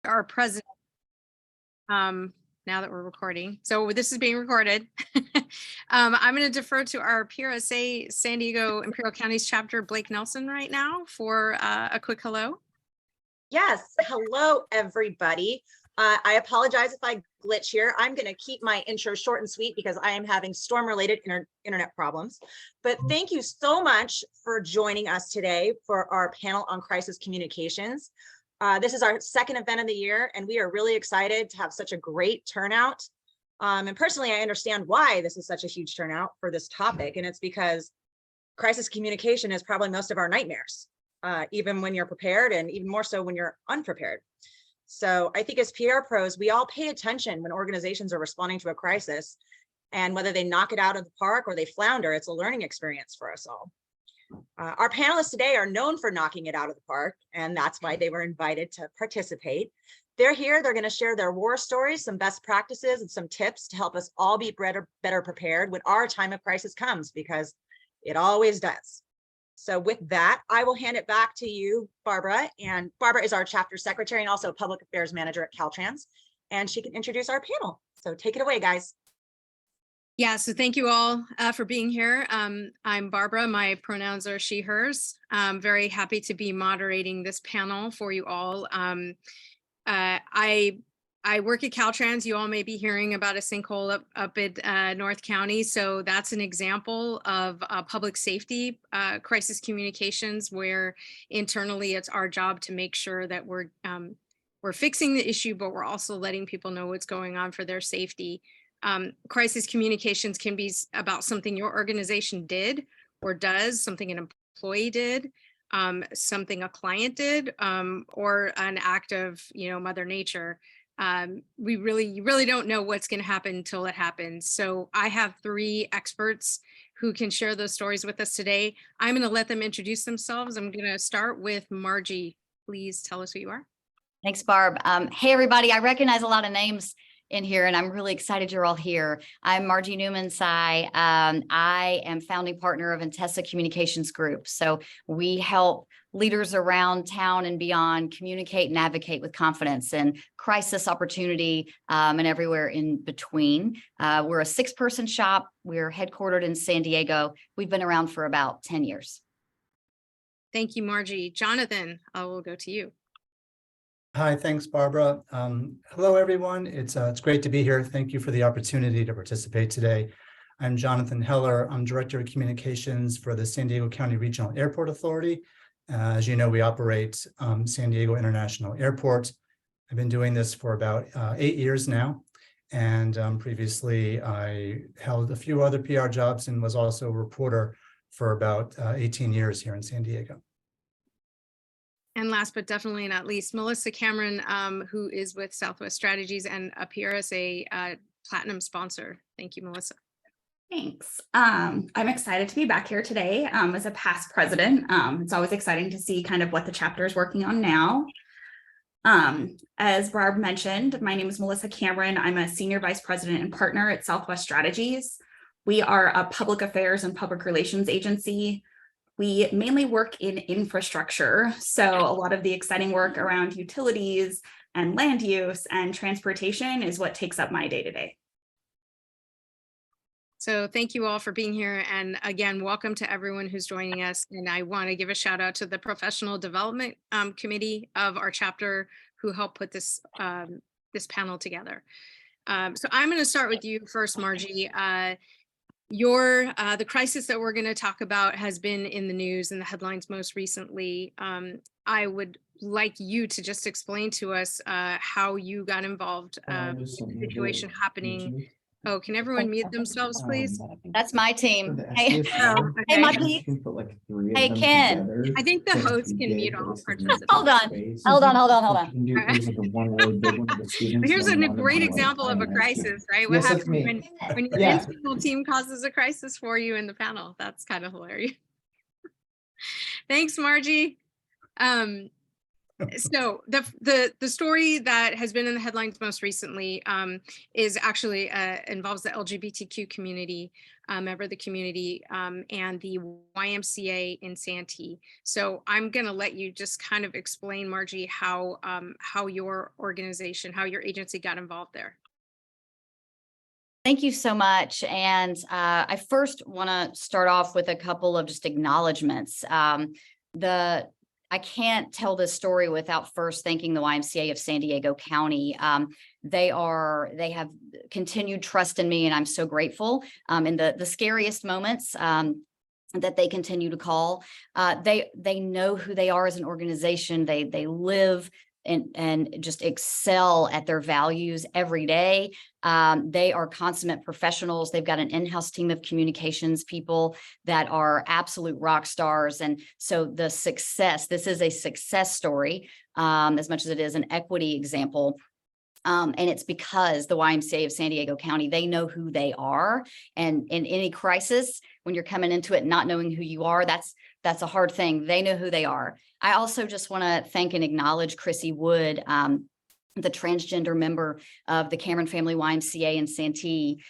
our president, now that we're recording. So this is being recorded. I'm going to defer to our PRSA San Diego Imperial Counties chapter, Blake Nelson, right now for a quick hello. Yes, hello, everybody. I apologize if I glitch here. I'm going to keep my intro short and sweet because I am having storm-related internet problems. But thank you so much for joining us today for our panel on crisis communications. This is our second event of the year, and we are really excited to have such a great turnout. And personally, I understand why this is such a huge turnout for this topic, and it's because crisis communication is probably most of our nightmares, even when you're prepared and even more so when you're unprepared. So I think as PR pros, we all pay attention when organizations are responding to a crisis, and whether they knock it out of the park or they flounder, it's a learning experience for us all. Our panelists today are known for knocking it out of the park, and that's why they were invited to participate. They're here, they're going to share their war stories, some best practices, and some tips to help us all be better prepared when our time of crisis comes, because it always does. So with that, I will hand it back to you, Barbara. And Barbara is our chapter secretary and also public affairs manager at Caltrans, and she can introduce our panel. So take it away, guys. Yeah, so thank you all for being here. I'm Barbara. My pronouns are she, hers. I'm very happy to be moderating this panel for you all. I work at Caltrans. You all may be hearing about a sinkhole up at North County. So that's an example of public safety crisis communications, where internally it's our job to make sure that we're fixing the issue, but we're also letting people know what's going on for their safety. Crisis communications can be about something your organization did or does, something an employee did, something a client did, or an act of, Mother Nature. You really don't know what's going to happen until it happens. So I have three experts who can share those stories with us today. I'm going to let them introduce themselves. I'm going to start with Margie. Please tell us who you are. Thanks, Barb. Hey, everybody. I recognize a lot of names in here, and I'm really excited you're all here. I'm Margie Newman. I am founding partner of Intesa Communications Group. So we help leaders around town and beyond communicate and advocate with confidence in crisis, opportunity, and everywhere in between. We're a 6-person shop. We're headquartered in San Diego. We've been around for about 10 years. Thank you, Margie. Jonathan, I will go to you. Hi, thanks, Barbara. Hello, everyone. It's great to be here. Thank you for the opportunity to participate today. I'm Jonathan Heller. I'm Director of Communications for the San Diego County Regional Airport Authority. As you know, we operate San Diego International Airport. I've been doing this for about 8 years now. And previously, I held a few other PR jobs and was also a reporter for about 18 years here in San Diego. And last but definitely not least, Melissa Cameron, who is with Southwest Strategies and a PRSA Platinum sponsor. Thank you, Melissa. Thanks. I'm excited to be back here today as a past president. It's always exciting to see kind of what the chapter is working on now. As Barb mentioned, my name is Melissa Cameron. I'm a senior vice president and partner at Southwest Strategies. We are a public affairs and public relations agency. We mainly work in infrastructure, so a lot of the exciting work around utilities and land use and transportation is what takes up my day-to-day. So thank you all for being here. And again, welcome to everyone who's joining us. And I want to give a shout out to the Professional Development Committee of our chapter who helped put this, this panel together. So I'm going to start with you first, Margie. The crisis that we're going to talk about has been in the news and the headlines most recently. I would like you to just explain to us how you got involved in the situation happening. Oh, can everyone mute themselves, please? That's my team. Hey, okay. hey, Margie. Hey, Ken. I think the host can mute all participants. Hold on. Here's a great example of a crisis, right? What happens when your internal team causes a crisis for you in the panel? That's kind of hilarious. Thanks, Margie. So the story that has been in the headlines most recently is actually involves the LGBTQ community, member of the community, and the YMCA in Santee. So I'm going to let you just kind of explain, Margie, how your organization, how your agency got involved there. Thank you so much. And I first want to start off with a couple of just acknowledgements. I can't tell this story without first thanking the YMCA of San Diego County. They have continued trust in me, and I'm so grateful. In the scariest moments, that they continue to call. They know who they are as an organization. They live and just excel at their values every day. They are consummate professionals. They've got an in-house team of communications people that are absolute rock stars. And so this is a success story, as much as it is an equity example. And it's because the YMCA of San Diego County, they know who they are. And in any crisis, when you're coming into it not knowing who you are, that's a hard thing. They know who they are. I also just want to thank and acknowledge Chrissy Wood, the transgender member of the Cameron Family YMCA in Santee,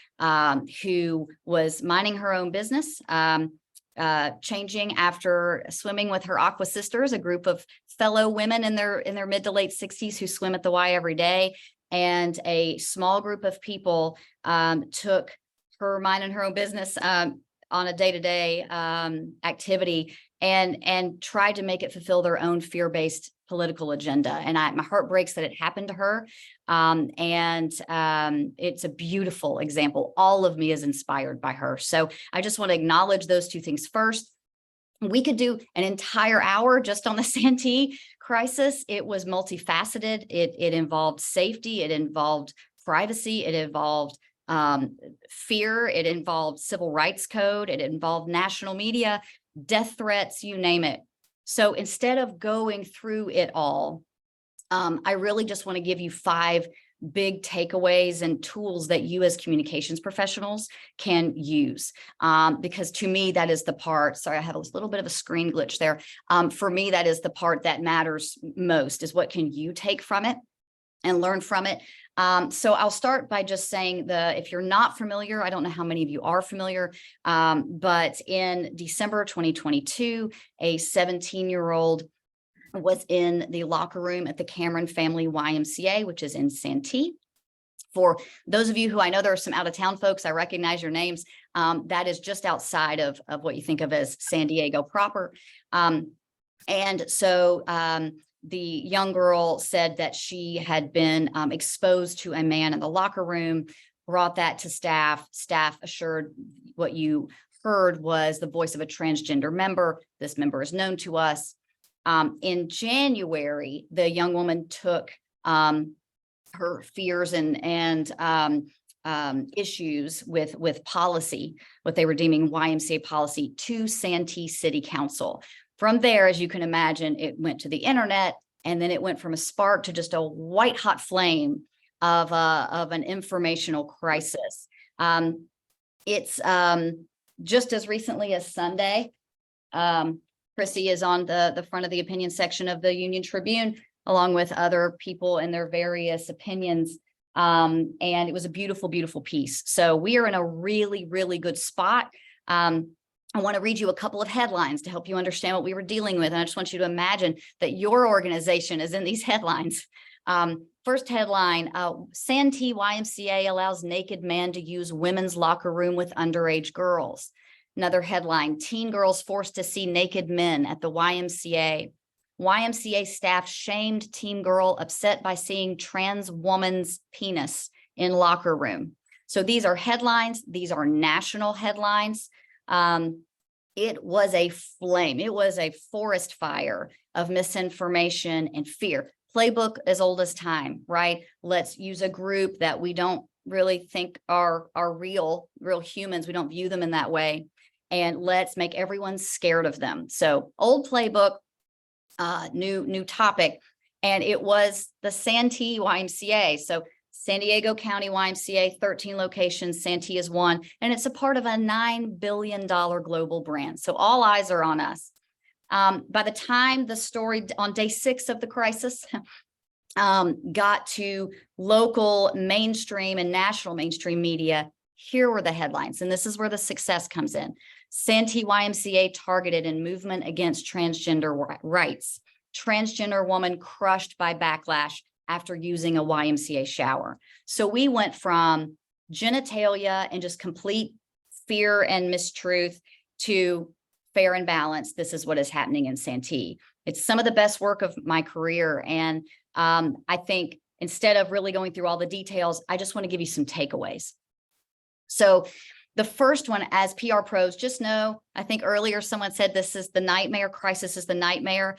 who was minding her own business, changing after swimming with her Aqua Sisters, a group of fellow women in their mid to late 60s who swim at the Y every day. And a small group of people took her minding her own business on a day-to-day activity and tried to make it fulfill their own fear-based political agenda. And my heart breaks that it happened to her. It's a beautiful example. All of me is inspired by her. So I just want to acknowledge those two things first. We could do an entire hour just on the Santee crisis. It was multifaceted. It involved safety. It involved privacy. It involved fear. It involved civil rights code. It involved national media, death threats, you name it. So instead of going through it all, I really just want to give you 5 big takeaways and tools that you as communications professionals can use. Because to me, that is the part, sorry, I have a little bit of a screen glitch there. For me, that is the part that matters most, is what can you take from it and learn from it. So I'll start by just saying if you're not familiar, I don't know how many of you are familiar, but in December 2022, a 17-year-old was in the locker room at the Cameron Family YMCA, which is in Santee. For those of you who I know there are some out-of-town folks, I recognize your names. That is just outside of what you think of as San Diego proper. And so the young girl said that she had been exposed to a man in the locker room, brought that to staff. Staff assured what you heard was the voice of a transgender member. This member is known to us. In January, the young woman took her fears and issues with policy, what they were deeming YMCA policy, to Santee City Council. From there, as you can imagine, it went to the internet, and then it went from a spark to just a white hot flame of an informational crisis. It's just as recently as Sunday, Chrissy is on the front of the opinion section of the Union Tribune, along with other people and their various opinions. And it was a beautiful, beautiful piece. So we are in a really, really good spot. I want to read you a couple of headlines to help you understand what we were dealing with. And I just want you to imagine that your organization is in these headlines. First headline, Santee YMCA allows naked man to use women's locker room with underage girls. Another headline, teen girls forced to see naked men at the YMCA. YMCA staff shamed teen girl upset by seeing trans woman's penis in locker room. So these are headlines. These are national headlines. It was a flame. It was a forest fire of misinformation and fear. Playbook as old as time, right? Let's use a group that we don't really think are real humans. We don't view them in that way. And let's make everyone scared of them. So old playbook, new topic. And it was the Santee YMCA. So San Diego County YMCA, 13 locations, Santee is one, and it's a part of a $9 billion global brand. So all eyes are on us. By the time the story on day 6 of the crisis got to local mainstream and national mainstream media, here were the headlines. And this is where the success comes in. Santee YMCA targeted in movement against transgender rights. Transgender woman crushed by backlash after using a YMCA shower. So we went from genitalia and just complete fear and mistruth to fair and balanced. This is what is happening in Santee. It's some of the best work of my career. And I think instead of really going through all the details, I just want to give you some takeaways. So the first one, as PR pros, just know, I think earlier someone said this is the nightmare, crisis is the nightmare.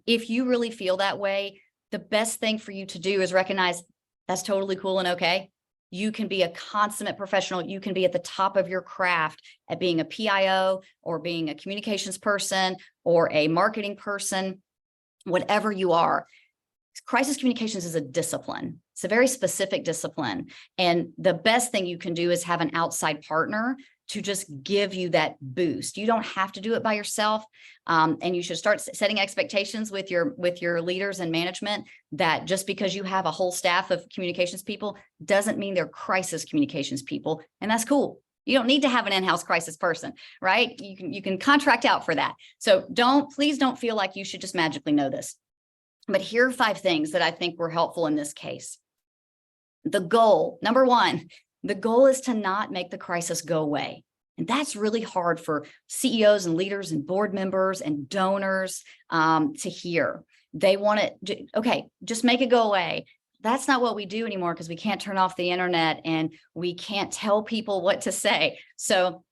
If you really feel that way, the best thing for you to do is recognize that's totally cool and okay. You can be a consummate professional. You can be at the top of your craft at being a PIO or being a communications person or a marketing person, whatever you are. Crisis communications is a discipline. It's a very specific discipline. And the best thing you can do is have an outside partner to just give you that boost. You don't have to do it by yourself. And you should start setting expectations with your leaders and management that just because you have a whole staff of communications people doesn't mean they're crisis communications people. And that's cool. You don't need to have an in-house crisis person, right? You can contract out for that. So please don't feel like you should just magically know this. But here are 5 things that I think were helpful in this case. The goal, number 1, the goal is to not make the crisis go away. And that's really hard for CEOs and leaders and board members and donors to hear. They want it, okay, just make it go away. That's not what we do anymore because we can't turn off the internet and we can't tell people what to say. So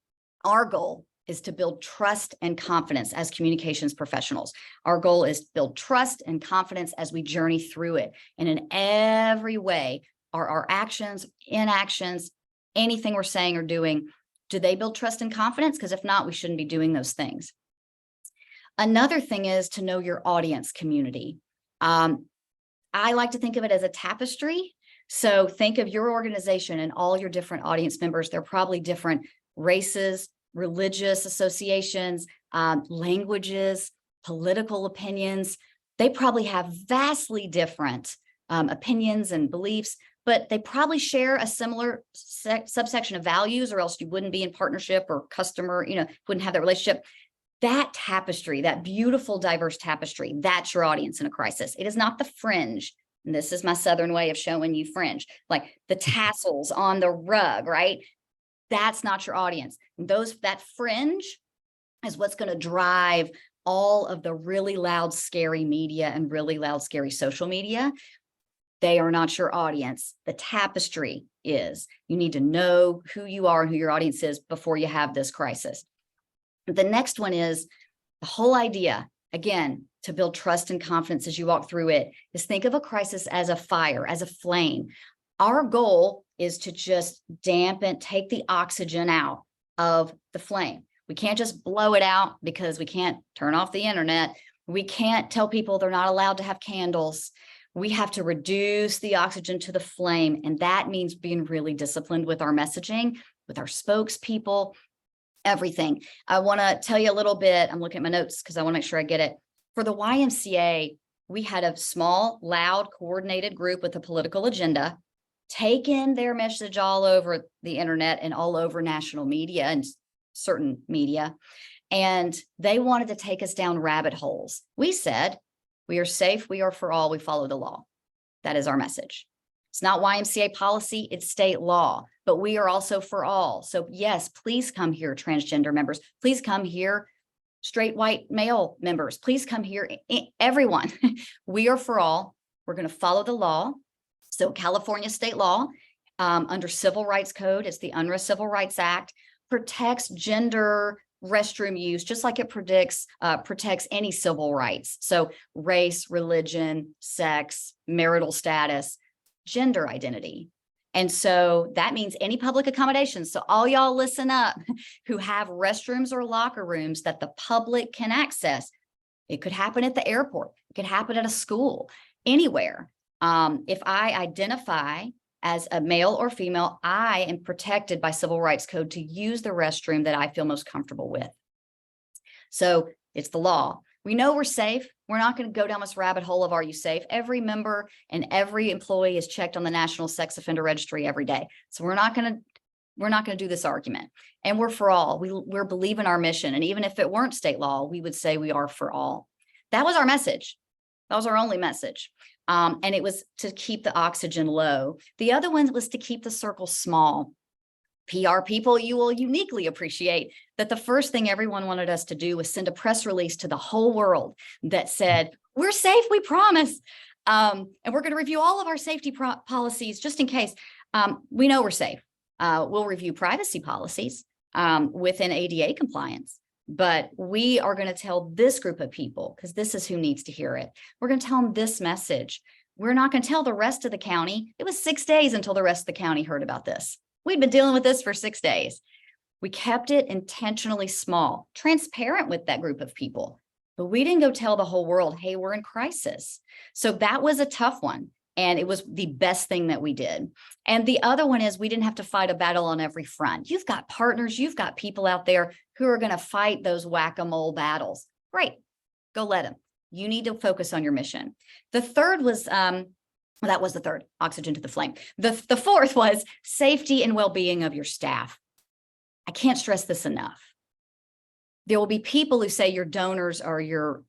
our goal is to build trust and confidence as communications professionals. Our goal is to build trust and confidence as we journey through it. And in every way, our actions, inactions, anything we're saying or doing, do they build trust and confidence? Because if not, we shouldn't be doing those things. Another thing is to know your audience community. I like to think of it as a tapestry. So think of your organization and all your different audience members. They're probably different races, religious associations, languages, political opinions. They probably have vastly different opinions and beliefs, but they probably share a similar subsection of values, or else you wouldn't be in partnership or customer, wouldn't have that relationship. That tapestry, that beautiful, diverse tapestry, that's your audience in a crisis. It is not the fringe. And this is my Southern way of showing you fringe, like the tassels on the rug, right? That's not your audience. That fringe is what's going to drive all of the really loud, scary media and really loud, scary social media. They are not your audience. The tapestry is. You need to know who you are and who your audience is before you have this crisis. The next one is the whole idea, again, to build trust and confidence as you walk through it, is think of a crisis as a fire, as a flame. Our goal is to just dampen, take the oxygen out of the flame. We can't just blow it out because we can't turn off the internet. We can't tell people they're not allowed to have candles. We have to reduce the oxygen to the flame. And that means being really disciplined with our messaging, with our spokespeople, everything. I want to tell you a little bit. I'm looking at my notes because I want to make sure I get it. For the YMCA, we had a small, loud, coordinated group with a political agenda, taken their message all over the internet and all over national media and certain media. And they wanted to take us down rabbit holes. We said, we are safe, we are for all, we follow the law. That is our message. It's not YMCA policy, it's state law, but we are also for all. So yes, please come here, transgender members. Please come here, straight white male members. Please come here, everyone. We are for all. We're going to follow the law. So California state law, under Civil Rights Code, it's the UNRRA Civil Rights Act, protects gender restroom use, just like it protects any civil rights. So race, religion, sex, marital status, gender identity. And so that means any public accommodations. So all y'all listen up who have restrooms or locker rooms that the public can access. It could happen at the airport. It could happen at a school, anywhere. If I identify as a male or female, I am protected by Civil Rights Code to use the restroom that I feel most comfortable with. So It's the law. We know we're safe. We're not going to go down this rabbit hole of are you safe? Every member and every employee is checked on the National Sex Offender Registry every day. So we're not going to do this argument. And we're for all. We're believe in our mission. And even if it weren't state law, we would say we are for all. That was our message. That was our only message. And it was to keep the oxygen low. The other one was to keep the circle small. PR people, you will uniquely appreciate that the first thing everyone wanted us to do was send a press release to the whole world that said, we're safe, we promise. And we're going to review all of our safety policies just in case. We know we're safe. We'll review privacy policies within ADA compliance. But we are going to tell this group of people, because this is who needs to hear it. We're going to tell them this message. We're not going to tell the rest of the county. It was 6 days until the rest of the county heard about this. We'd been dealing with this for 6 days. We kept it intentionally small, transparent with that group of people, but we didn't go tell the whole world, hey, we're in crisis. So that was a tough one. And it was the best thing that we did. And the other one is we didn't have to fight a battle on every front. You've got partners, you've got people out there who are going to fight those whack-a-mole battles. Great, go let them. You need to focus on your mission. The third was, that was the third, oxygen to the flame. The fourth was safety and well-being of your staff. I can't stress this enough. There will be people who say your donors are your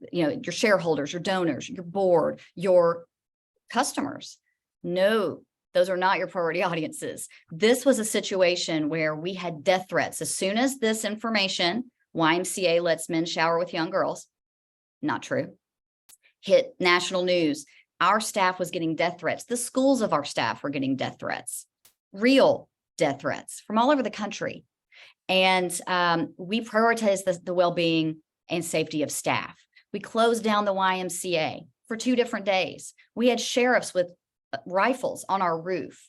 shareholders, your donors, your board, your customers. No, those are not your priority audiences. This was a situation where we had death threats. As soon as this information, YMCA lets men shower with young girls, not true, hit national news, our staff was getting death threats. The schools of our staff were getting death threats, real death threats from all over the country. And we prioritized the well-being and safety of staff. We closed down the YMCA for 2 different days. We had sheriffs with rifles on our roof.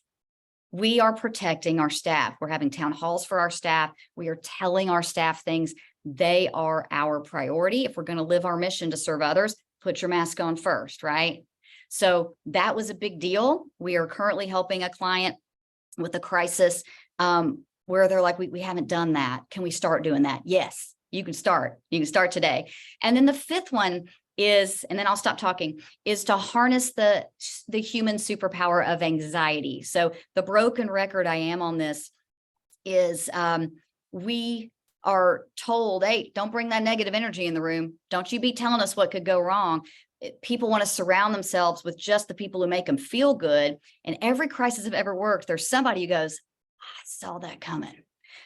We are protecting our staff. We're having town halls for our staff. We are telling our staff things. They are our priority. If we're going to live our mission to serve others, put your mask on first, right? So that was a big deal. We are currently helping a client with a crisis where they're like, we haven't done that. Can we start doing that? Yes, you can start. You can start today. And then the fifth one is, and then I'll stop talking, is to harness the human superpower of anxiety. So the broken record I am on this is we are told, hey, don't bring that negative energy in the room. Don't you be telling us what could go wrong. People want to surround themselves with just the people who make them feel good. And every crisis I've ever worked, there's somebody who goes, I saw that coming.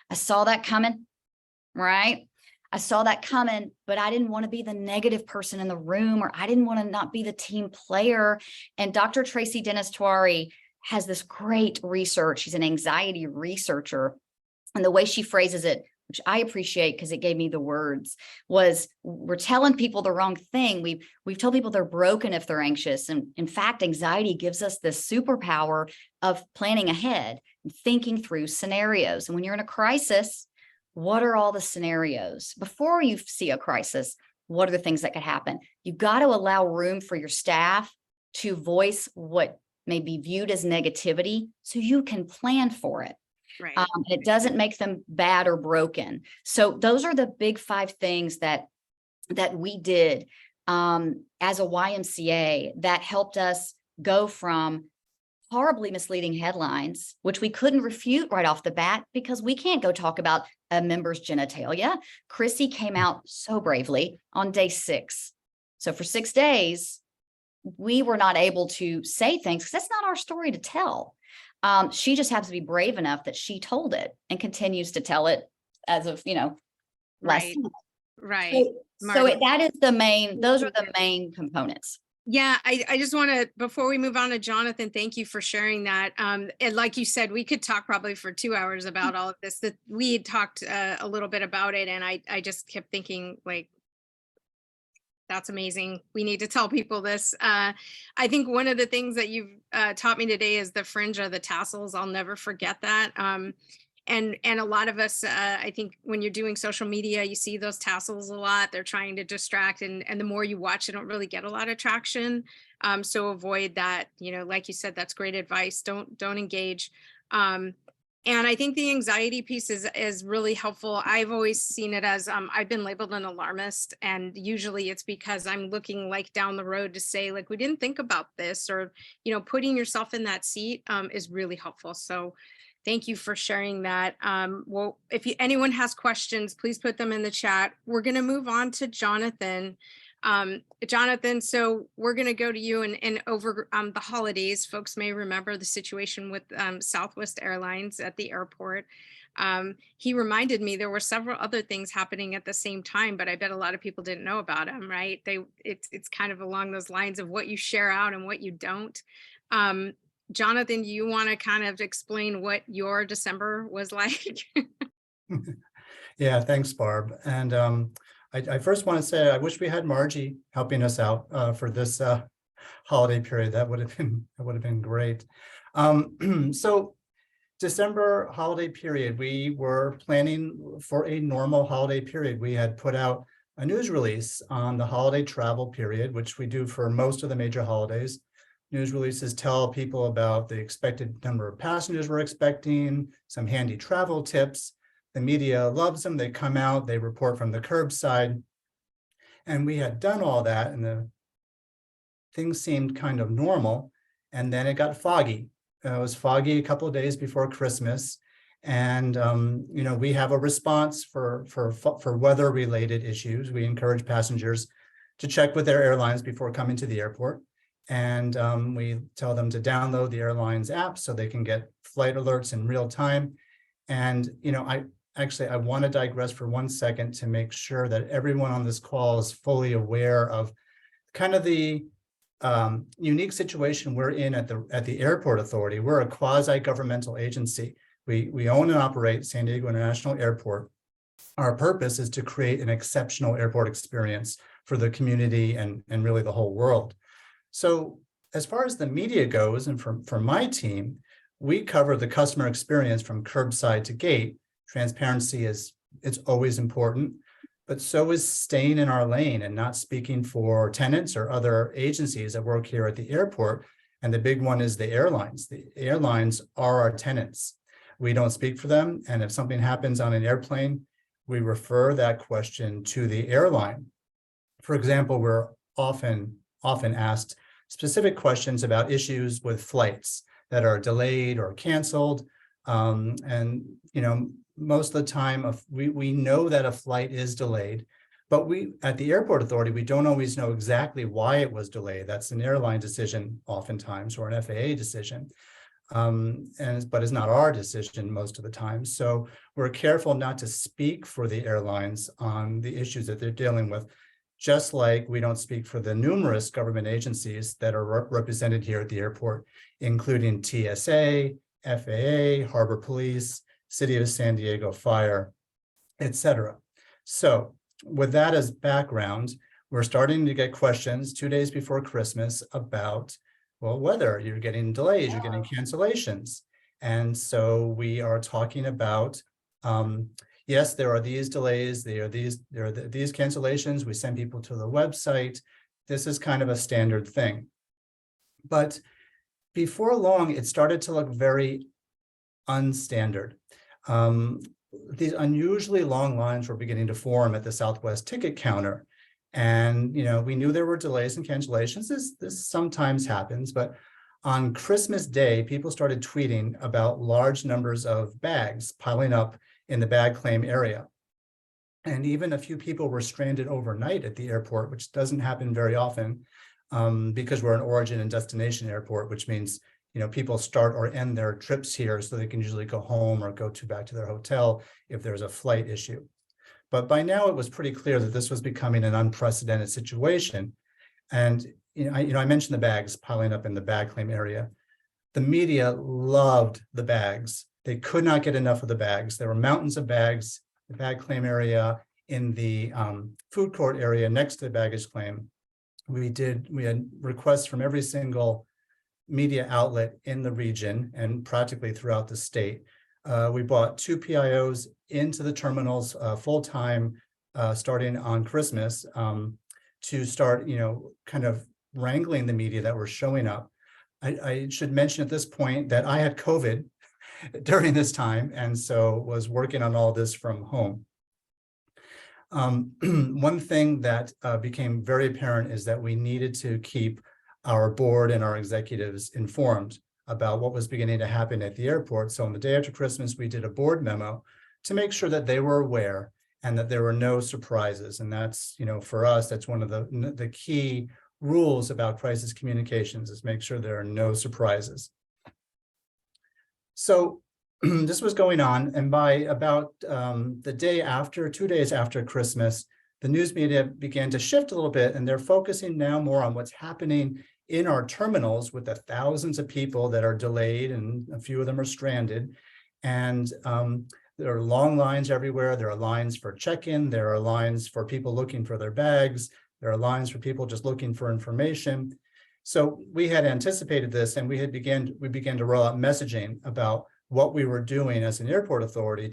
I saw that coming, right? I saw that coming, but I didn't want to be the negative person in the room, or I didn't want to not be the team player. And Dr. Tracy Dennis-Tuari has this great research. She's an anxiety researcher. And the way she phrases it, which I appreciate because it gave me the words, was we're telling people the wrong thing. We've told people they're broken if they're anxious. And in fact, anxiety gives us this superpower of planning ahead and thinking through scenarios. And when you're in a crisis, what are all the scenarios? Before you see a crisis, what are the things that could happen? You've got to allow room for your staff to voice what may be viewed as negativity so you can plan for it. Right. It doesn't make them bad or broken. So those are the big 5 things that we did as a YMCA that helped us go from horribly misleading headlines, which we couldn't refute right off the bat because we can't go talk about a member's genitalia. Chrissy came out so bravely on day 6. So for 6 days, we were not able to say things because that's not our story to tell. She just happens to be brave enough that she told it and continues to tell it as of, last month. Right. So that is the main, those are the main components. Yeah, I just want to, before we move on to Jonathan, thank you for sharing that. And like you said, we could talk probably for 2 hours about all of this. That we had talked a little bit about it, and I just kept thinking, like, that's amazing. We need to tell people this. I think one of the things that you've taught me today is the fringe of the tassels. I'll never forget that. And a lot of us, I think when you're doing social media, you see those tassels a lot. They're trying to distract, and the more you watch, you don't really get a lot of traction. So avoid that. Like you said, that's great advice. Don't engage. And I think the anxiety piece is really helpful. I've always seen it as I've been labeled an alarmist, and usually it's because I'm looking like down the road to say like, we didn't think about this, or, you know, putting yourself in that seat is really helpful. So thank you for sharing that. Well, if anyone has questions, please put them in the chat. We're going to move on to Jonathan. Jonathan, so we're going to go to you, and over the holidays, folks may remember the situation with Southwest Airlines at the airport. He reminded me there were several other things happening at the same time, but I bet a lot of people didn't know about them, right? It's kind of along those lines of what you share out and what you don't. Jonathan, do you want to kind of explain what your December was like? Yeah, thanks, Barb. And I first want to say I wish we had Margie helping us out for this holiday period. That would have been great. So December holiday period, we were planning for a normal holiday period. We had put out a news release on the holiday travel period, which we do for most of the major holidays. News releases tell people about the expected number of passengers we're expecting, some handy travel tips. The media loves them. They come out, they report from the curbside. And we had done all that, and the things seemed kind of normal. And then it got foggy. It was foggy a couple of days before Christmas. And, you know, we have a response for weather-related issues. We encourage passengers to check with their airlines before coming to the airport. And we tell them to download the airline's app so they can get flight alerts in real time. And, you know, I want to digress for 1 second to make sure that everyone on this call is fully aware of kind of the unique situation we're in at the Airport Authority. We're a quasi-governmental agency. We own and operate San Diego International Airport. Our purpose is to create an exceptional airport experience for the community and really the whole world. So as far as the media goes, and for my team, we cover the customer experience from curbside to gate. Transparency it's always important, but so is staying in our lane and not speaking for tenants or other agencies that work here at the airport. And the big one is the airlines. The airlines are our tenants. We don't speak for them. And if something happens on an airplane, we refer that question to the airline. For example, we're often asked specific questions about issues with flights that are delayed or canceled. And, you know, most of the time we know that a flight is delayed, but we at the Airport Authority, we don't always know exactly why it was delayed. That's an airline decision oftentimes, or an FAA decision. But it's not our decision most of the time. So we're careful not to speak for the airlines on the issues that they're dealing with, just like we don't speak for the numerous government agencies that are represented here at the airport, including TSA, FAA, Harbor Police, City of San Diego Fire, etc. So with that as background, we're starting to get questions 2 days before Christmas about, well, whether you're getting delays, you're getting cancellations. And so we are talking about, yes, there are these delays, there are these cancellations. We send people to the website. This is kind of a standard thing. But before long, it started to look very unstandard. These unusually long lines were beginning to form at the Southwest ticket counter. And, you know, we knew there were delays and cancellations. This sometimes happens, but on Christmas Day, people started tweeting about large numbers of bags piling up in the bag claim area. And even a few people were stranded overnight at the airport, which doesn't happen very often because we're an origin and destination airport, which means, you know, people start or end their trips here so they can usually go home or go back to their hotel if there's a flight issue. But by now it was pretty clear that this was becoming an unprecedented situation. And I mentioned the bags piling up in the bag claim area. The media loved the bags. They could not get enough of the bags. There were mountains of bags, the bag claim area, in the food court area next to the baggage claim. We had requests from every single media outlet in the region and practically throughout the state. We brought 2 PIOs into the terminals full-time starting on Christmas to start, kind of wrangling the media that were showing up. I should mention at this point that I had COVID during this time, and so was working on all this from home. One thing that became very apparent is that we needed to keep our board and our executives informed about what was beginning to happen at the airport. So on the day after Christmas, we did a board memo to make sure that they were aware and that there were no surprises. And that's, for us, that's one of the key rules about crisis communications, is make sure there are no surprises. So this was going on, and by about the day after, 2 days after Christmas, the news media began to shift a little bit, and they're focusing now more on what's happening in our terminals with the thousands of people that are delayed, and a few of them are stranded. And there are long lines everywhere. There are lines for check-in. There are lines for people looking for their bags. There are lines for people just looking for information. So we had anticipated this, and we began to roll out messaging about what we were doing as an airport authority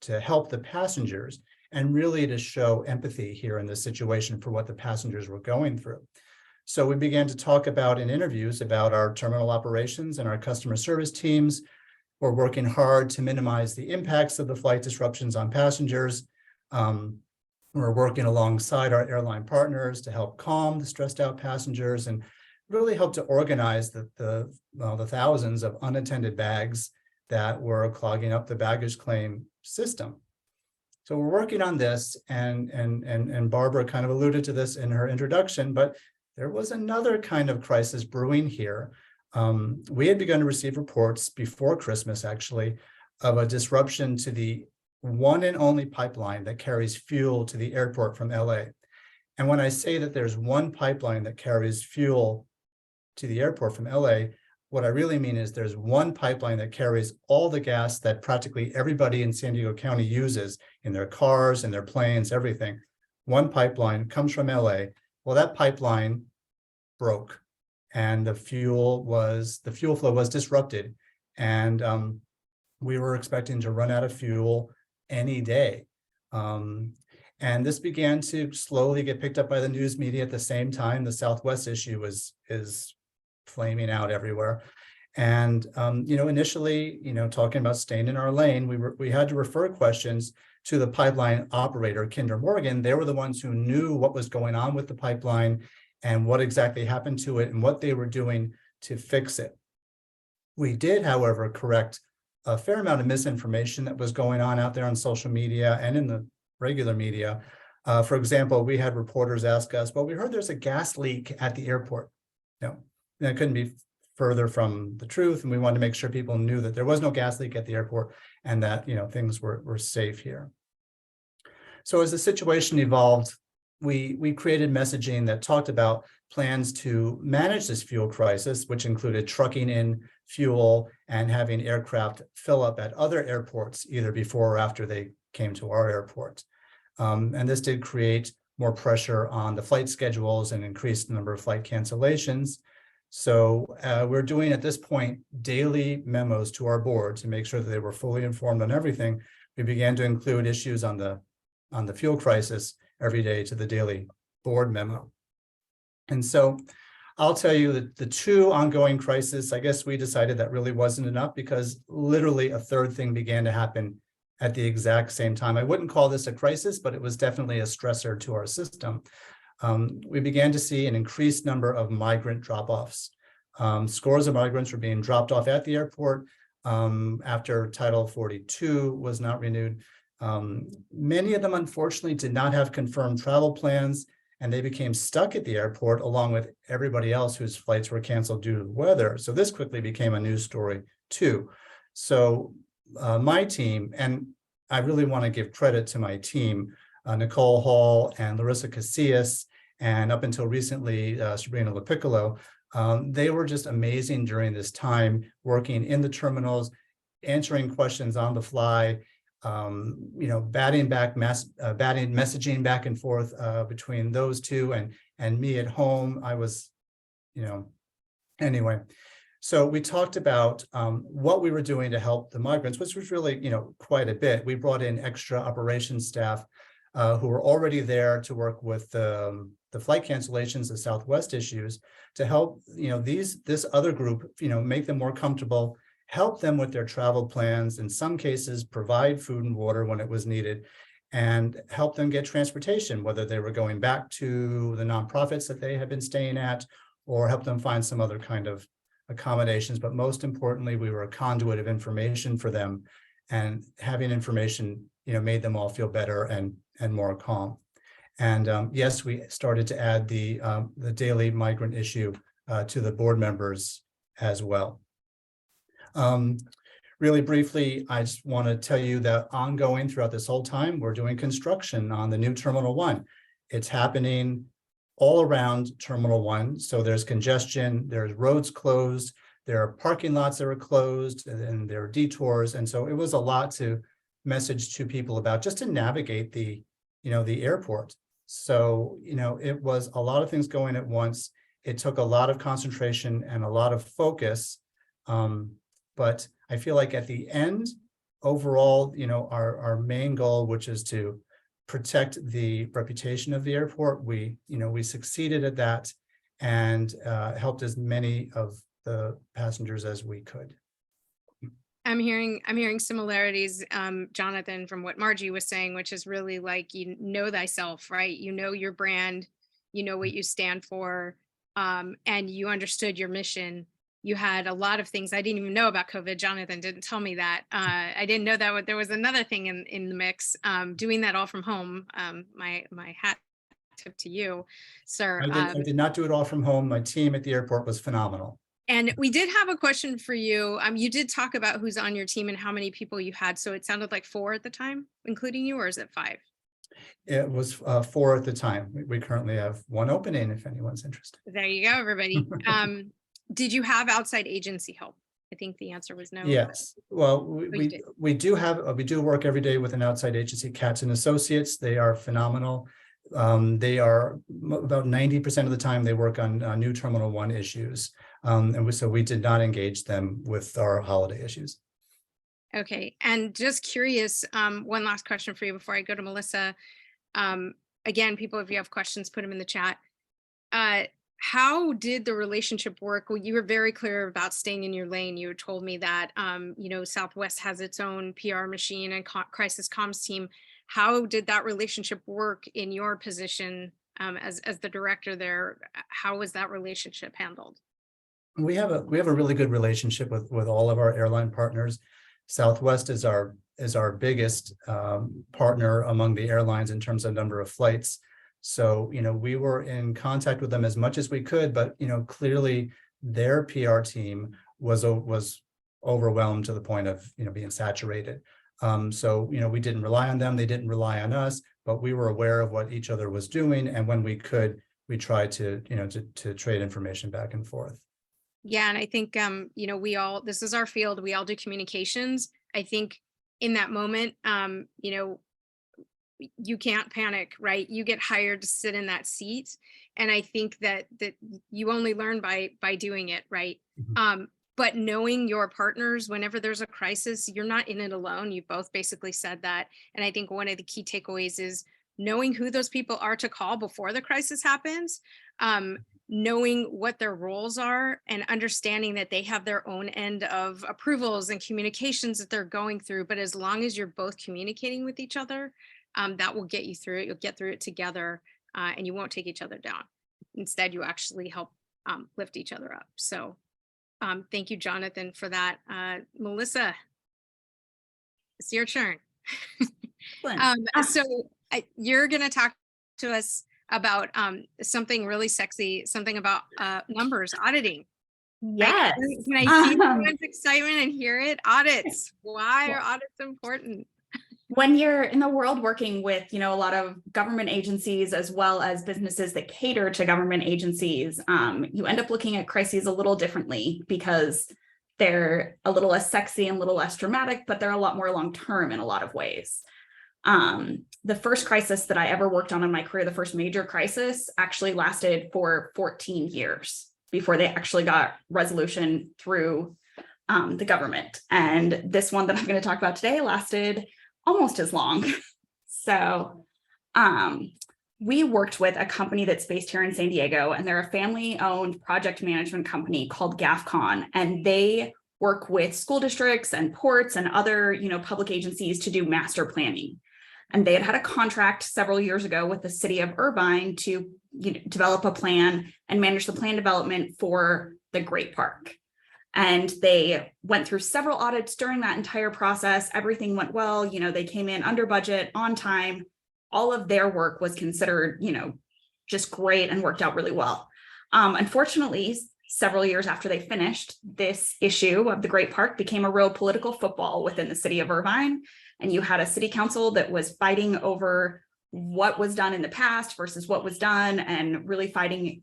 to help the passengers, and really to show empathy here in this situation for what the passengers were going through. So we began to talk about in interviews about our terminal operations and our customer service teams. We're working hard to minimize the impacts of the flight disruptions on passengers. We're working alongside our airline partners to help calm the stressed out passengers and really help to organize the thousands of unattended bags that were clogging up the baggage claim system. So we're working on this, and Barbara kind of alluded to this in her introduction, but there was another kind of crisis brewing here. We had begun to receive reports before Christmas, actually, of a disruption to the one and only pipeline that carries fuel to the airport from LA. And when I say that there's one pipeline that carries fuel to the airport from LA, what I really mean is there's one pipeline that carries all the gas that practically everybody in San Diego County uses in their cars and their planes, everything. One pipeline comes from LA. Well, that pipeline broke, and the fuel flow was disrupted, and we were expecting to run out of fuel any day. And this began to slowly get picked up by the news media at the same time. The Southwest issue is flaming out everywhere. And, initially, talking about staying in our lane, we had to refer questions to the pipeline operator, Kinder Morgan. They were the ones who knew what was going on with the pipeline and what exactly happened to it and what they were doing to fix it. We did, however, correct a fair amount of misinformation that was going on out there on social media and in the regular media. For example, we had reporters ask us, well, we heard there's a gas leak at the airport. No, that couldn't be further from the truth. And we wanted to make sure people knew that there was no gas leak at the airport and that, things were safe here. So as the situation evolved, we created messaging that talked about plans to manage this fuel crisis, which included trucking in fuel and having aircraft fill up at other airports, either before or after they came to our airport. And this did create more pressure on the flight schedules and increased the number of flight cancellations. So we're doing at this point daily memos to our board to make sure that they were fully informed on everything. We began to include issues on the fuel crisis every day to the daily board memo. And so I'll tell you that the two ongoing crises, I guess we decided that really wasn't enough, because literally a third thing began to happen at the exact same time. I wouldn't call this a crisis, but it was definitely a stressor to our system. We began to see an increased number of migrant drop-offs. Scores of migrants were being dropped off at the airport after Title 42 was not renewed. Many of them, unfortunately, did not have confirmed travel plans, and they became stuck at the airport along with everybody else whose flights were canceled due to the weather. So this quickly became a news story too. So my team, and I really want to give credit to my team, Nicole Hall and Larissa Casillas, and up until recently, Sabrina LaPiccolo, they were just amazing during this time, working in the terminals, answering questions on the fly, batting messaging back and forth between those two and me at home. I was, anyway. So we talked about what we were doing to help the migrants, which was really, quite a bit. We brought in extra operations staff who were already there to work with the flight cancellations, the Southwest issues, to help, this other group, make them more comfortable help them with their travel plans, in some cases provide food and water when it was needed, and help them get transportation, whether they were going back to the nonprofits that they had been staying at, or help them find some other kind of accommodations. But most importantly, we were a conduit of information for them, and having information, made them all feel better and more calm. And yes, we started to add the daily migrant issue to the board members as well. Really briefly, I just want to tell you that ongoing throughout this whole time, we're doing construction on the new Terminal 1. It's happening all around Terminal 1. So there's congestion, there's roads closed, there are parking lots that are closed, and there are detours. And so it was a lot to message to people about, just to navigate the airport. So, it was a lot of things going at once. It took a lot of concentration and a lot of focus. But I feel like at the end, overall, our main goal, which is to protect the reputation of the airport, we succeeded at that, and helped as many of the passengers as we could. I'm hearing similarities, Jonathan, from what Margie was saying, which is really like, know thyself, right? You know your brand, you know what you stand for, and you understood your mission. You had a lot of things I didn't even know about COVID. Jonathan didn't tell me that. I didn't know that there was another thing in the mix. Doing that all from home. My hat tip to you, sir. I did not do it all from home. My team at the airport was phenomenal. And we did have a question for you. You did talk about who's on your team and how many people you had. So it sounded like 4 at the time, including you, or is it 5? It was 4 at the time. We currently have 1 opening if anyone's interested. There you go, everybody. Did you have outside agency help? I think the answer was no. Yes. Well, we do work every day with an outside agency, Katz and Associates. They are phenomenal. They are about 90% of the time they work on new Terminal 1 issues. So we did not engage them with our holiday issues. Okay. And just curious, one last question for you before I go to Melissa. Again, people, if you have questions, put them in the chat. How did the relationship work? Well, you were very clear about staying in your lane. You told me that, Southwest has its own PR machine and crisis comms team. How did that relationship work in your position as the director there? How was that relationship handled? We have a really good relationship with all of our airline partners. Southwest is our biggest partner among the airlines in terms of number of flights. So, we were in contact with them as much as we could, but, clearly their PR team was overwhelmed to the point of, being saturated. So, we didn't rely on them. They didn't rely on us, but we were aware of what each other was doing. And when we could, we tried to trade information back and forth. Yeah. And I think, this is our field. We all do communications. I think in that moment, you can't panic, right? You get hired to sit in that seat. And I think that you only learn by doing it, right? Mm-hmm. But knowing your partners, whenever there's a crisis, you're not in it alone. You both basically said that. And I think one of the key takeaways is knowing who those people are to call before the crisis happens, knowing what their roles are, and understanding that they have their own end of approvals and communications that they're going through. But as long as you're both communicating with each other, that will get you through it. You'll get through it together, and you won't take each other down. Instead, you actually help lift each other up. So thank you, Jonathan, for that. Melissa, it's your turn. You're going to talk to us about something really sexy, something about numbers, auditing. Yes. Can I see everyone's excitement and hear it? Audits. Why are audits important? When you're in the world working with, a lot of government agencies, as well as businesses that cater to government agencies, you end up looking at crises a little differently because they're a little less sexy and a little less dramatic, but they're a lot more long-term in a lot of ways. The first crisis that I ever worked on in my career, the first major crisis, actually lasted for 14 years before they actually got resolution through the government. And this one that I'm going to talk about today lasted almost as long. So we worked with a company that's based here in San Diego, and they're a family-owned project management company called GAFCON, and they work with school districts and ports and other, public agencies to do master planning. And they had a contract several years ago with the city of Irvine to develop a plan and manage the plan development for the Great Park. And they went through several audits during that entire process. Everything went well. They came in under budget, on time. All of their work was considered, just great and worked out really well. Unfortunately, several years after they finished, this issue of the Great Park became a real political football within the city of Irvine. And you had a city council that was fighting over what was done in the past versus what was done, and really fighting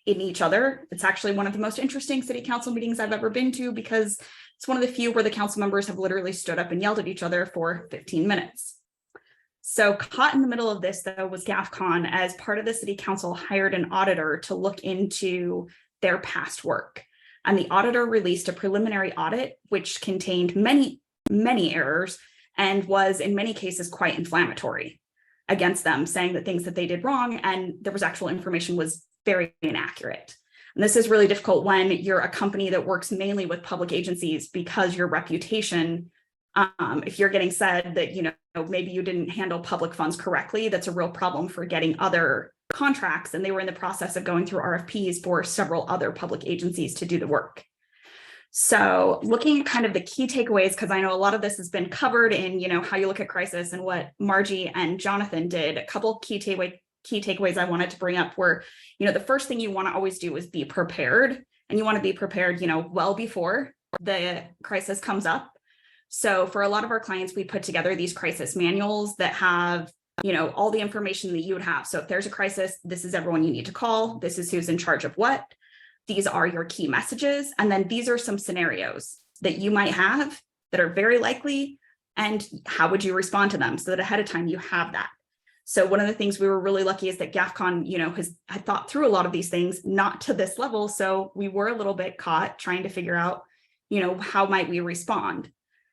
in each other. It's actually one of the most interesting city council meetings I've ever been to, because it's one of the few where the council members have literally stood up and yelled at each other for 15 minutes. So caught in the middle of this, though, was GAFCON. As part of the city council hired an auditor to look into their past work. And the auditor released a preliminary audit, which contained many, many errors and was in many cases quite inflammatory against them, saying that things that they did wrong and there was actual information was very inaccurate. And this is really difficult when you're a company that works mainly with public agencies, because your reputation, if you're getting said that, maybe you didn't handle public funds correctly, that's a real problem for getting other contracts. And they were in the process of going through RFPs for several other public agencies to do the work. So looking at kind of the key takeaways, because I know a lot of this has been covered in, how you look at crisis and what Margie and Jonathan did. A couple key takeaways I wanted to bring up were, the first thing you want to always do is be prepared, and you want to be prepared, well before the crisis comes up. So for a lot of our clients, we put together these crisis manuals that have, all the information that you would have. So if there's a crisis, this is everyone you need to call. This is who's in charge of what. These are your key messages. And then these are some scenarios that you might have that are very likely, and how would you respond to them, so that ahead of time you have that. So one of the things we were really lucky is that GAFCON, had thought through a lot of these things, not to this level. So we were a little bit caught trying to figure out, how might we respond?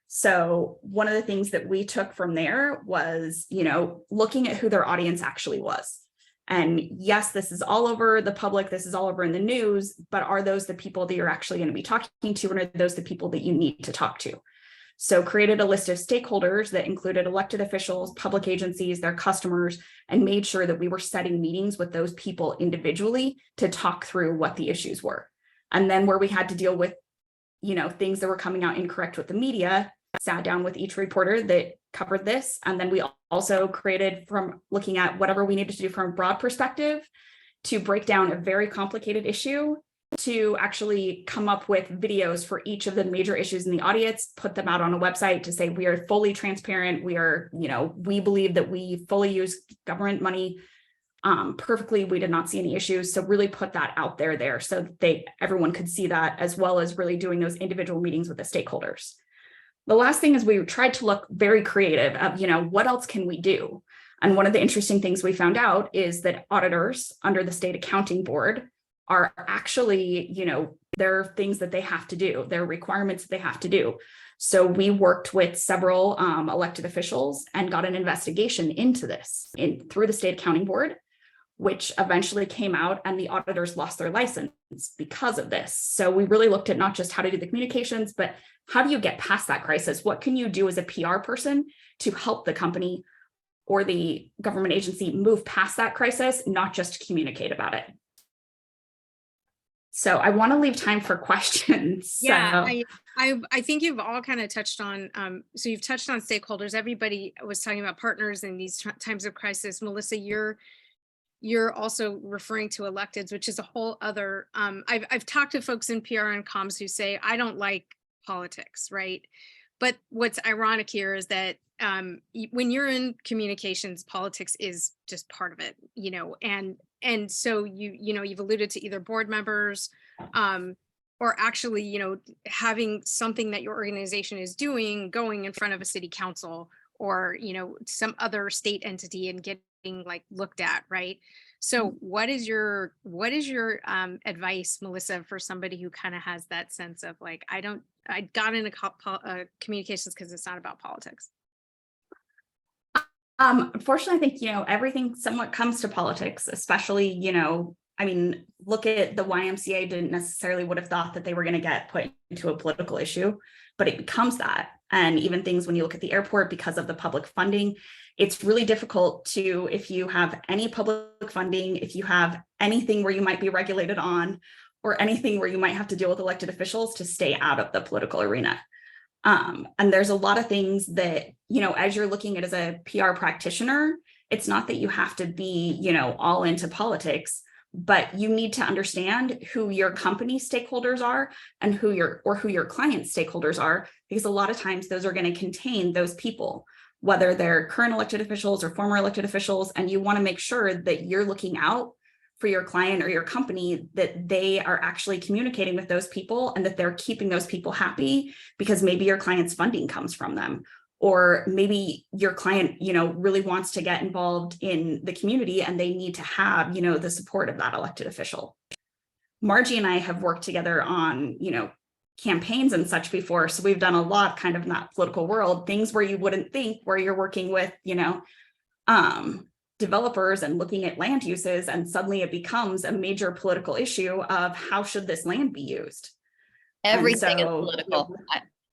So one of the things that we took from there was, looking at who their audience actually was. And yes, this is all over the public, this is all over in the news, but are those the people that you're actually going to be talking to, and are those the people that you need to talk to? So created a list of stakeholders that included elected officials, public agencies, their customers, and made sure that we were setting meetings with those people individually to talk through what the issues were. And then where we had to deal with, things that were coming out incorrect with the media, sat down with each reporter that covered this. And then we also created, from looking at whatever we needed to do from a broad perspective, to break down a very complicated issue, to actually come up with videos for each of the major issues in the audience, put them out on a website to say, we are fully transparent. We are, we believe that we fully use government money perfectly. We did not see any issues. So really put that out there so that everyone could see that, as well as really doing those individual meetings with the stakeholders. The last thing is we tried to look very creative of, what else can we do? And one of the interesting things we found out is that auditors under the state accounting board are actually, there are things that they have to do. There are requirements that they have to do. So we worked with several elected officials and got an investigation into this through the state accounting board, which eventually came out, and the auditors lost their license because of this. So we really looked at not just how to do the communications, but how do you get past that crisis? What can you do as a PR person to help the company or the government agency move past that crisis, not just communicate about it? So I want to leave time for questions. Yeah, I think you've all kind of touched on, so you've touched on stakeholders. Everybody was talking about partners in these times of crisis. Melissa, you're also referring to electeds, which is a whole other, I've talked to folks in PR and comms who say, I don't like politics, right? But what's ironic here is that when you're in communications, politics is just part of it, and so you've alluded to either board members or actually, having something that your organization is doing, going in front of a city council or, some other state entity and getting looked at, right? So what is your advice, Melissa, for somebody who kind of has that sense of I got into communications because it's not about politics? Unfortunately, I think, everything somewhat comes to politics, especially, I mean, look at the YMCA didn't necessarily would have thought that they were going to get put into a political issue, but it becomes that. And even things when you look at the airport, because of the public funding, it's really difficult to, if you have any public funding, if you have anything where you might be regulated on, or anything where you might have to deal with elected officials, to stay out of the political arena. And there's a lot of things that, you know, as you're looking at as a PR practitioner, it's not that you have to be, you know, all into politics, but you need to understand who your company stakeholders are and who your client stakeholders are, because a lot of times those are going to contain those people, whether they're current elected officials or former elected officials. And you want to make sure that you're looking out for your client or your company, that they are actually communicating with those people and that they're keeping those people happy, because maybe your client's funding comes from them, or maybe your client, you know, really wants to get involved in the community and they need to have, you know, the support of that elected official. Margie and I have worked together on, you know, campaigns and such before. So we've done a lot kind of in that political world, things where you wouldn't think, where you're working with, you know, developers and looking at land uses, and suddenly it becomes a major political issue of how should this land be used. Everything is so, political.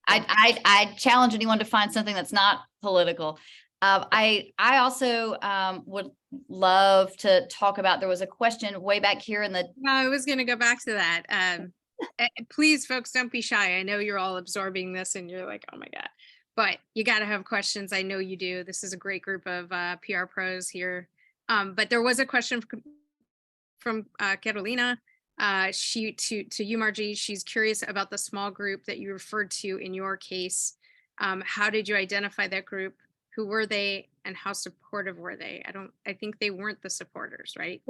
I challenge anyone to find something that's not political. I also would love to talk about, there was a question way back here in the. No, I was going to go back to that. Please, folks, don't be shy. I know you're all absorbing this and you're like, oh my God, but you got to have questions. I know you do. This is a great group of PR pros here. But there was a question from Carolina. To you, Margie. She's curious about the small group that you referred to in your case. How did you identify that group? Who were they and how supportive were they? I think they weren't the supporters, right?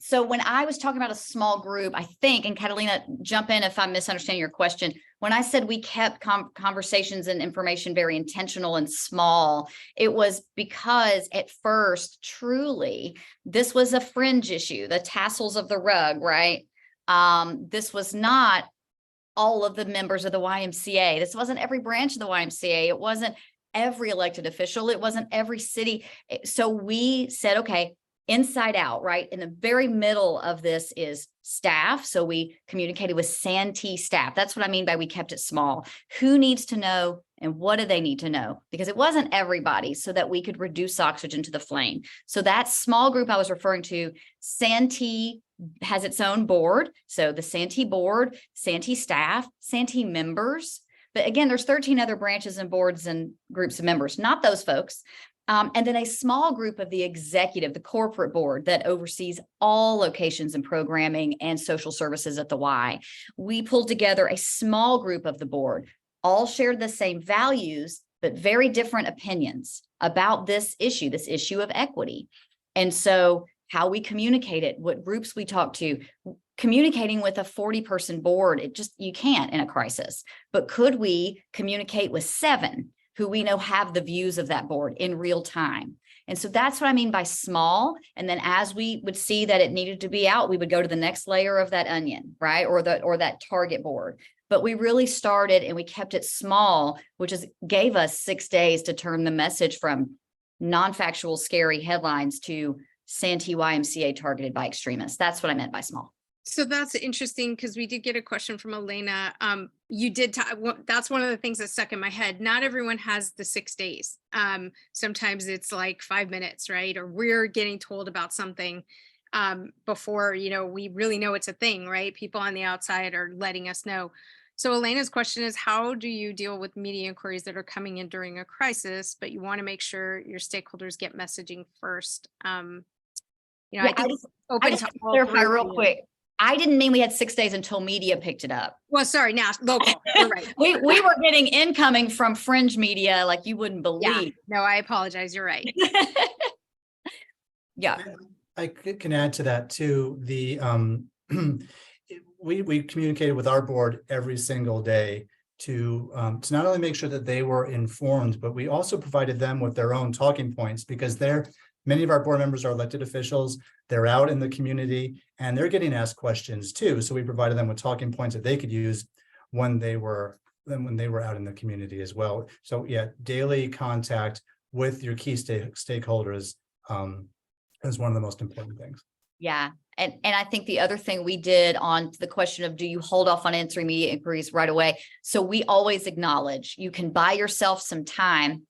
So when I was talking about a small group, I think, and Catalina, jump in if I'm misunderstanding your question. When I said we kept conversations and information very intentional and small, it was because at first, truly, this was a fringe issue, the tassels of the rug, right? This was not all of the members of the YMCA. This wasn't every branch of the YMCA. It wasn't every elected official. It wasn't every city. So we said, okay, inside out, right? In the very middle of this is staff. So we communicated with Santee staff. That's what I mean by we kept it small. Who needs to know and what do they need to know? Because it wasn't everybody, so that we could reduce oxygen to the flame. So that small group I was referring to, Santee has its own board. So the Santee board, Santee staff, Santee members. But again, there's 13 other branches and boards and groups of members, not those folks. And then a small group of the executive, the corporate board that oversees all locations and programming and social services at the Y. We pulled together a small group of the board, all shared the same values, but very different opinions about this issue of equity. And so how we communicated, what groups we talked to, communicating with a 40-person board, you can't in a crisis. But could we communicate with 7 who we know have the views of that board in real time? And so that's what I mean by small. And then as we would see that it needed to be out, we would go to the next layer of that onion, right? Or that target board. But we really started and we kept it small, which gave us 6 days to turn the message from non-factual, scary headlines to Santee YMCA targeted by extremists. That's what I meant by small. So that's interesting, because we did get a question from Elena. You did, that's one of the things that stuck in my head. Not everyone has the 6 days. Sometimes it's like 5 minutes, right? Or we're getting told about something before, we really know it's a thing, right? People on the outside are letting us know. So Elena's question is, how do you deal with media inquiries that are coming in during a crisis, but you want to make sure your stakeholders get messaging first? I think it's open to all clarify real quick. I didn't mean we had 6 days until media picked it up. Well, sorry, now local. You're right. we were getting incoming from fringe media like you wouldn't believe. Yeah. No, I apologize. You're right. Yeah. I can add to that too. We communicated with our board every single day to not only make sure that they were informed, but we also provided them with their own talking points, because many of our board members are elected officials. They're out in the community and they're getting asked questions too. So we provided them with talking points that they could use when they were out in the community as well. So yeah, daily contact with your key stakeholders is one of the most important things. Yeah. And I think the other thing we did on the question of, do you hold off on answering media inquiries right away? So we always acknowledge you can buy yourself some time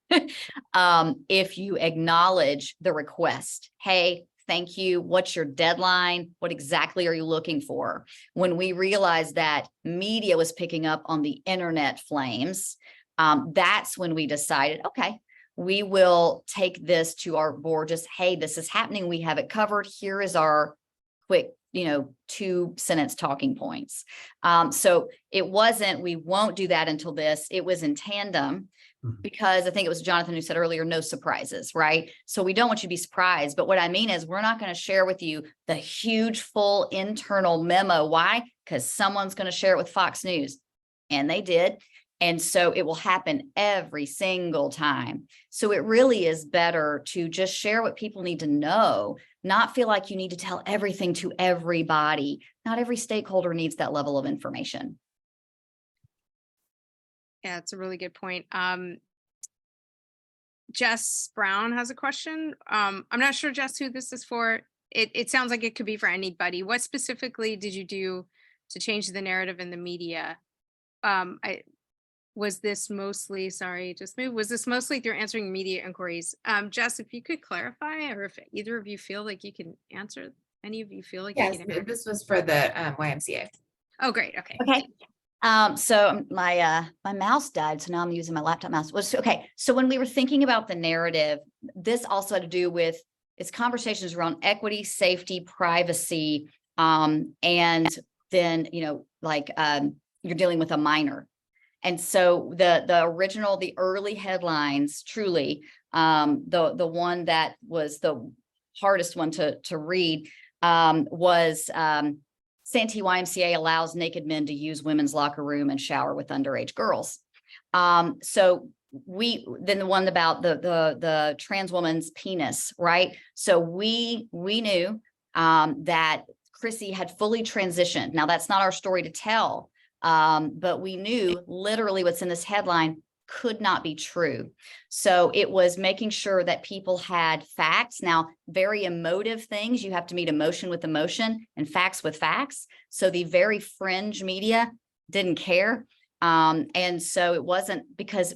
if you acknowledge the request. Hey, thank you. What's your deadline? What exactly are you looking for? When we realized that media was picking up on the internet flames, that's when we decided, okay, we will take this to our board. Just, hey, this is happening. We have it covered. Here is our quick, 2-sentence talking points. So it wasn't, we won't do that until this. It was in tandem, because I think it was Jonathan who said earlier, no surprises, right? So we don't want you to be surprised. But what I mean is, we're not going to share with you the huge full internal memo. Why? Because someone's going to share it with Fox News. And they did. And so it will happen every single time. So it really is better to just share what people need to know, not feel like you need to tell everything to everybody. Not every stakeholder needs that level of information. Yeah, it's a really good point. Jess Brown has a question. I'm not sure, Jess, who this is for. It sounds like it could be for anybody. What specifically did you do to change the narrative in the media? Was this mostly, was this mostly through answering media inquiries? Jess, if you could clarify, or if either of you feel like you can answer, any of you feel like you Yes, can answer? this was for the YMCA. Oh, great. Okay. Okay. So my mouse died, so now I'm using my laptop mouse. Okay. So when we were thinking about the narrative, this also had to do with its conversations around equity, safety, privacy, and then you're dealing with a minor. And so the early headlines, truly, the one that was the hardest one to read was Santee YMCA allows naked men to use women's locker room and shower with underage girls. So then the one about the trans woman's penis, right? So we knew that Chrissy had fully transitioned. Now that's not our story to tell. But we knew literally what's in this headline could not be true. So it was making sure that people had facts. Now, very emotive things, you have to meet emotion with emotion and facts with facts. So the very fringe media didn't care. And so it wasn't because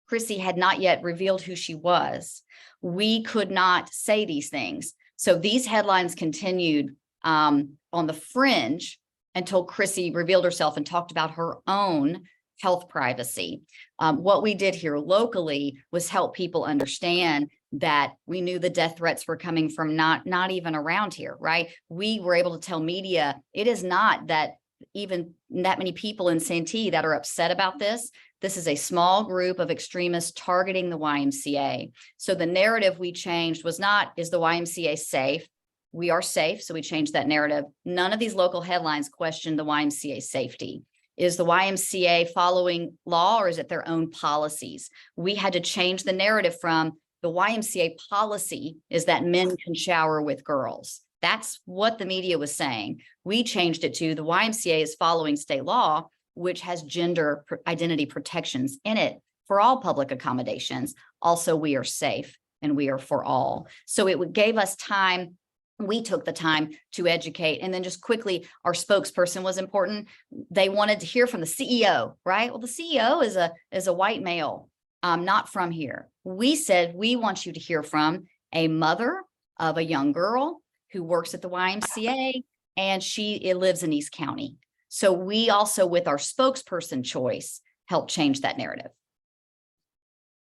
Chrissy had not yet revealed who she was, we could not say these things. So these headlines continued on the fringe until Chrissy revealed herself and talked about her own health privacy. What we did here locally was help people understand that we knew the death threats were coming from not even around here, right? We were able to tell media, it is not that even that many people in Santee that are upset about this. This is a small group of extremists targeting the YMCA. So the narrative we changed was not, is the YMCA safe? We are safe, so we changed that narrative. None of these local headlines question the YMCA safety. Is the YMCA following law, or is it their own policies? We had to change the narrative from the YMCA policy is that men can shower with girls. That's what the media was saying. We changed it to the YMCA is following state law, which has gender identity protections in it for all public accommodations. Also, we are safe and we are for all. So it gave us time. We took the time to educate. And then just quickly, our spokesperson was important. They wanted to hear from the CEO, right? Well, the CEO is a white male, not from here. We said, we want you to hear from a mother of a young girl who works at the YMCA, and she lives in East County. So we also, with our spokesperson choice, helped change that narrative.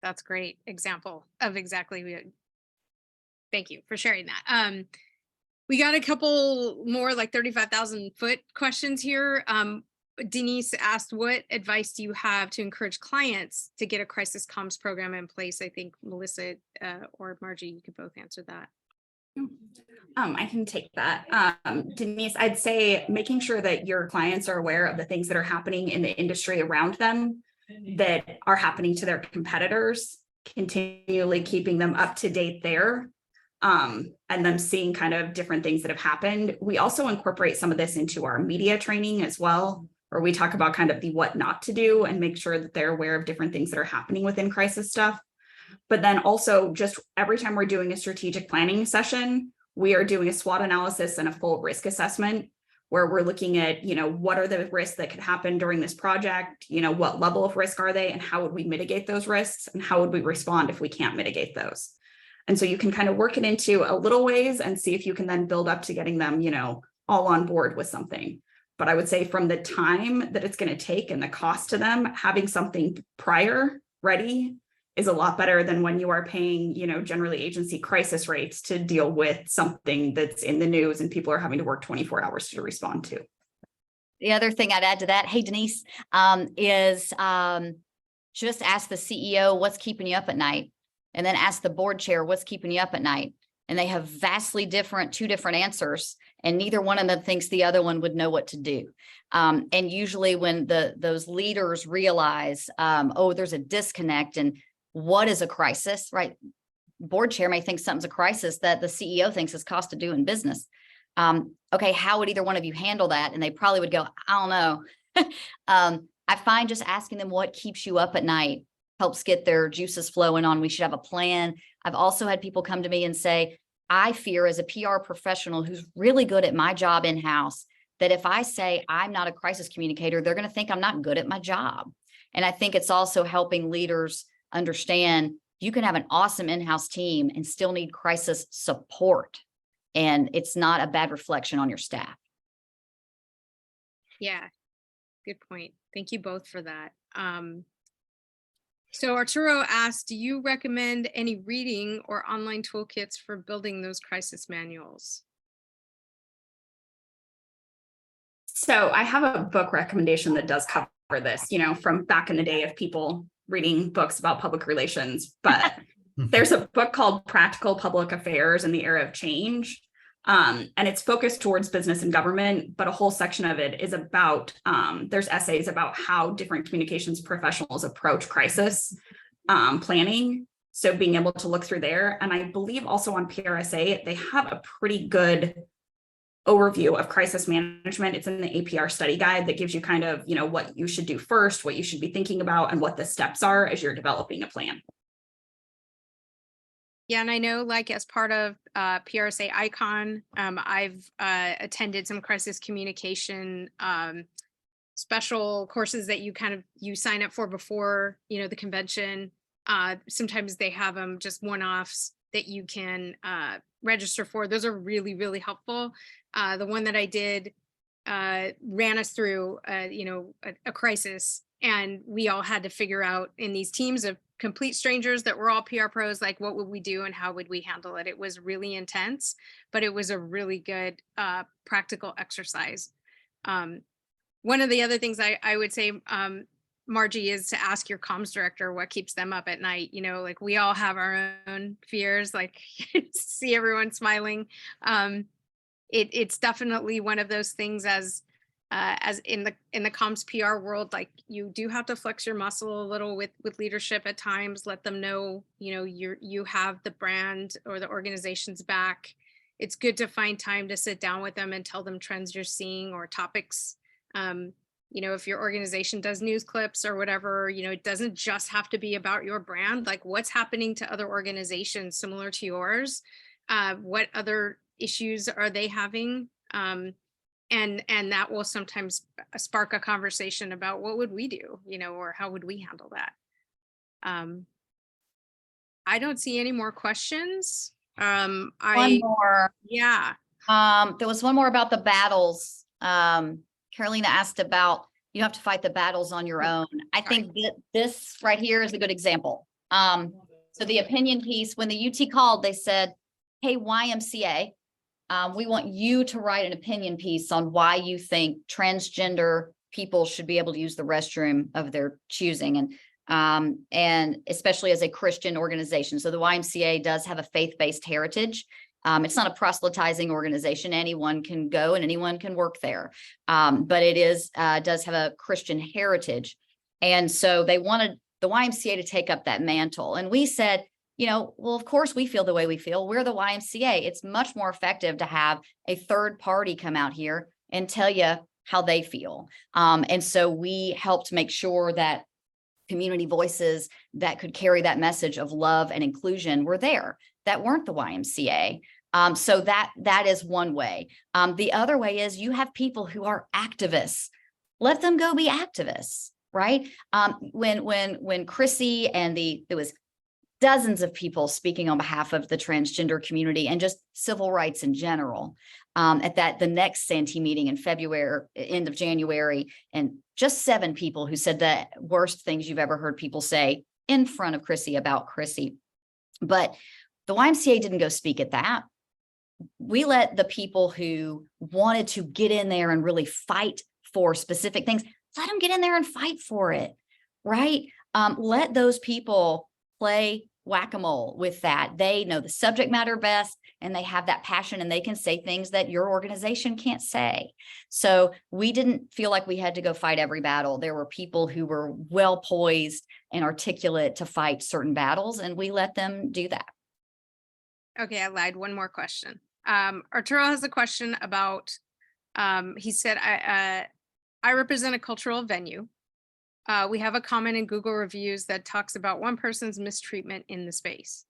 That's a great example of exactly. Thank you for sharing that. We got a couple more like 35,000 foot questions here. Denise asked, what advice do you have to encourage clients to get a crisis comms program in place? I think Melissa or Margie, you could both answer that. I can take that. Denise, I'd say making sure that your clients are aware of the things that are happening in the industry around them that are happening to their competitors, continually keeping them up to date there. And them seeing kind of different things that have happened. We also incorporate some of this into our media training as well, where we talk about kind of the what not to do and make sure that they're aware of different things that are happening within crisis stuff. But then also just every time we're doing a strategic planning session, we are doing a SWOT analysis and a full risk assessment where we're looking at, what are the risks that could happen during this project? What level of risk are they and how would we mitigate those risks and how would we respond if we can't mitigate those? And so you can kind of work it into a little ways and see if you can then build up to getting them, all on board with something. But I would say from the time that it's going to take and the cost to them, having something prior ready is a lot better than when you are paying, generally agency crisis rates to deal with something that's in the news and people are having to work 24 hours to respond to. The other thing I'd add to that, hey, Denise, is just ask the CEO what's keeping you up at night, and then ask the board chair what's keeping you up at night. And they have vastly two different answers, and neither one of them thinks the other one would know what to do. And usually when those leaders realize, oh, there's a disconnect and what is a crisis, right? Board chair may think something's a crisis that the CEO thinks is cost of doing business. Okay, how would either one of you handle that? And they probably would go, I don't know. I find just asking them what keeps you up at night helps get their juices flowing on. We should have a plan. I've also had people come to me and say, I fear as a PR professional who's really good at my job in-house, that if I say I'm not a crisis communicator, they're going to think I'm not good at my job. And I think it's also helping leaders understand you can have an awesome in-house team and still need crisis support. And it's not a bad reflection on your staff. Yeah, good point. Thank you both for that. So Arturo asked, do you recommend any reading or online toolkits for building those crisis manuals? So I have a book recommendation that does cover this, from back in the day of people reading books about public relations, but there's a book called Practical Public Affairs in the Era of Change. And it's focused towards business and government, but a whole section of it is about, there's essays about how different communications professionals approach crisis planning. So being able to look through there. And I believe also on PRSA, they have a pretty good overview of crisis management. It's in the APR study guide that gives you kind of, what you should do first, what you should be thinking about, and what the steps are as you're developing a plan. Yeah, and I know as part of PRSA Icon, I've attended some crisis communication special courses that you sign up for before, the convention. Sometimes they have them just one-offs that you can register for. Those are really, really helpful. The one that I did ran us through, a crisis, and we all had to figure out in these teams of complete strangers that were all PR pros, what would we do and how would we handle it? It was really intense, but it was a really good practical exercise. One of the other things I would say, Margie, is to ask your comms director what keeps them up at night. We all have our own fears, see everyone smiling. It's definitely one of those things as in the comms PR world, you do have to flex your muscle a little with leadership at times, let them know, you have the brand or the organization's back. It's good to find time to sit down with them and tell them trends you're seeing or topics. If your organization does news clips or whatever, it doesn't just have to be about your brand, what's happening to other organizations similar to yours. What other issues are they having? And that will sometimes spark a conversation about what would we do, or how would we handle that? I don't see any more questions. One more. Yeah. There was one more about the battles. Carolina asked about, you have to fight the battles on your own. I think that this right here is a good example. So the opinion piece, when the UT called, they said, hey, YMCA, we want you to write an opinion piece on why you think transgender people should be able to use the restroom of their choosing, and especially as a Christian organization. So the YMCA does have a faith-based heritage. It's not a proselytizing organization. Anyone can go and anyone can work there, but it does have a Christian heritage. And so they wanted the YMCA to take up that mantle. And we said, well, of course we feel the way we feel. We're the YMCA. It's much more effective to have a third party come out here and tell you how they feel. And so we helped make sure that community voices that could carry that message of love and inclusion were there, that weren't the YMCA. So that is one way. The other way is you have people who are activists. Let them go be activists, right? When Chrissy and there was dozens of people speaking on behalf of the transgender community and just civil rights in general at the next Santee meeting in February, end of January, and just 7 people who said the worst things you've ever heard people say in front of Chrissy about Chrissy. But the YMCA didn't go speak at that. We let the people who wanted to get in there and really fight for specific things, let them get in there and fight for it, right? Let those people play whack-a-mole with that. They know the subject matter best, and they have that passion, and they can say things that your organization can't say. So we didn't feel like we had to go fight every battle. There were people who were well poised and articulate to fight certain battles, and we let them do that. Okay, I lied. One more question. Arturo has a question about, he said, I represent a cultural venue. We have a comment in Google reviews that talks about one person's mistreatment in the space.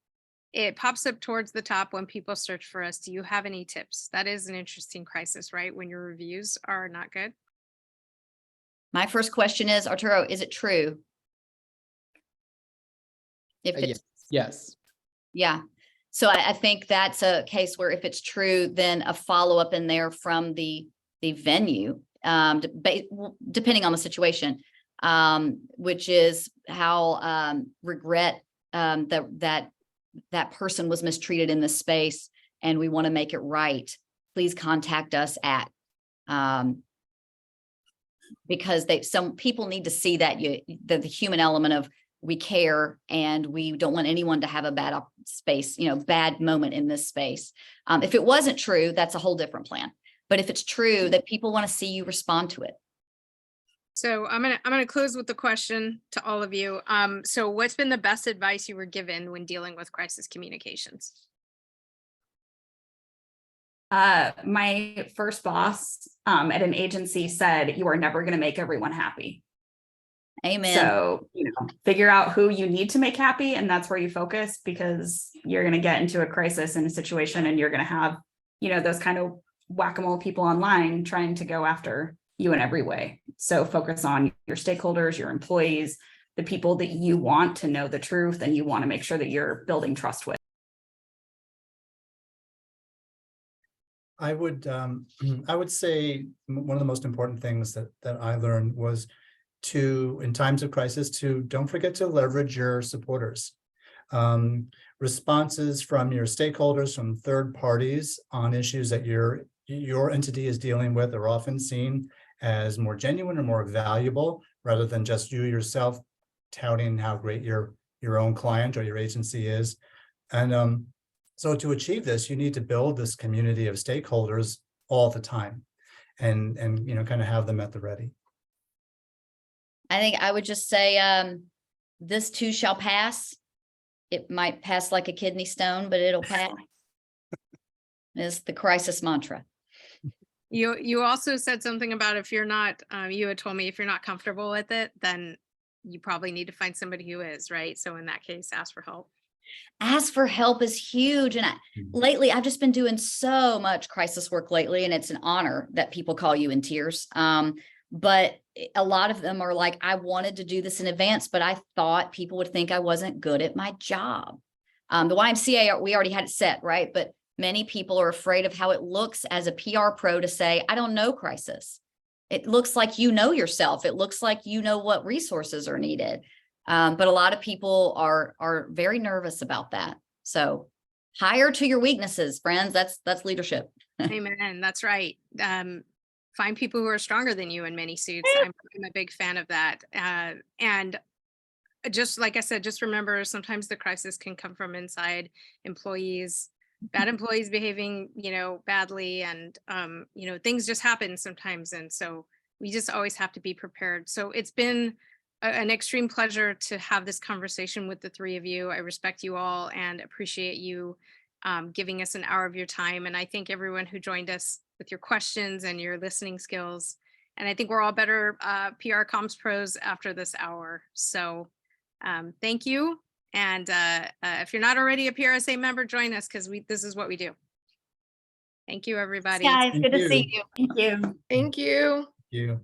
It pops up towards the top when people search for us. Do you have any tips? That is an interesting crisis, right? When your reviews are not good. My first question is, Arturo, is it true? If it's, Yes. yeah. So I think that's a case where if it's true, then a follow-up in there from the venue, depending on the situation, which is how regret that person was mistreated in this space, and we want to make it right. Please contact us at, because some people need to see that the human element of we care, and we don't want anyone to have a bad space, bad moment in this space. If it wasn't true, that's a whole different plan. But if it's true that people want to see you respond to it. So I'm gonna close with the question to all of you. So what's been the best advice you were given when dealing with crisis communications? My first boss at an agency said, "You are never going to make everyone happy." Amen. So, figure out who you need to make happy, and that's where you focus, because you're going to get into a crisis in a situation, and you're going to have, those kind of whack-a-mole people online trying to go after you in every way. So focus on your stakeholders, your employees, the people that you want to know the truth and you want to make sure that you're building trust with. I would say one of the most important things that I learned was in times of crisis, don't forget to leverage your supporters. Responses from your stakeholders, from third parties on issues that your entity is dealing with are often seen as more genuine or more valuable, rather than just you yourself touting how great your own client or your agency is. And so to achieve this, you need to build this community of stakeholders all the time, and kind of have them at the ready. I think I would just say, this too shall pass. It might pass like a kidney stone, but it'll pass. Is the crisis mantra. You also said something about if you're not, you had told me if you're not comfortable with it, then you probably need to find somebody who is, right? So in that case, ask for help. Ask for help is huge. And lately, I've just been doing so much crisis work lately, and it's an honor that people call you in tears. But a lot of them are like, I wanted to do this in advance, but I thought people would think I wasn't good at my job. The YMCA, we already had it set, right? But many people are afraid of how it looks as a PR pro to say, I don't know crisis. It looks like you know yourself. It looks like you know what resources are needed. But a lot of people are very nervous about that. So hire to your weaknesses, friends. That's leadership. Amen. That's right. Find people who are stronger than you in many suits. I'm a big fan of that. And just like I said, just remember, sometimes the crisis can come from inside employees, bad employees behaving, badly, and, things just happen sometimes. And so we just always have to be prepared. So it's been an extreme pleasure to have this conversation with the three of you. I respect you all and appreciate you giving us an hour of your time. And I thank everyone who joined us with your questions and your listening skills. And I think we're all better PR comms pros after this hour. So thank you. And if you're not already a PRSA member, join us, because this is what we do. Thank you, everybody. Guys, Thank good to you. see you. Thank you. Thank you. You.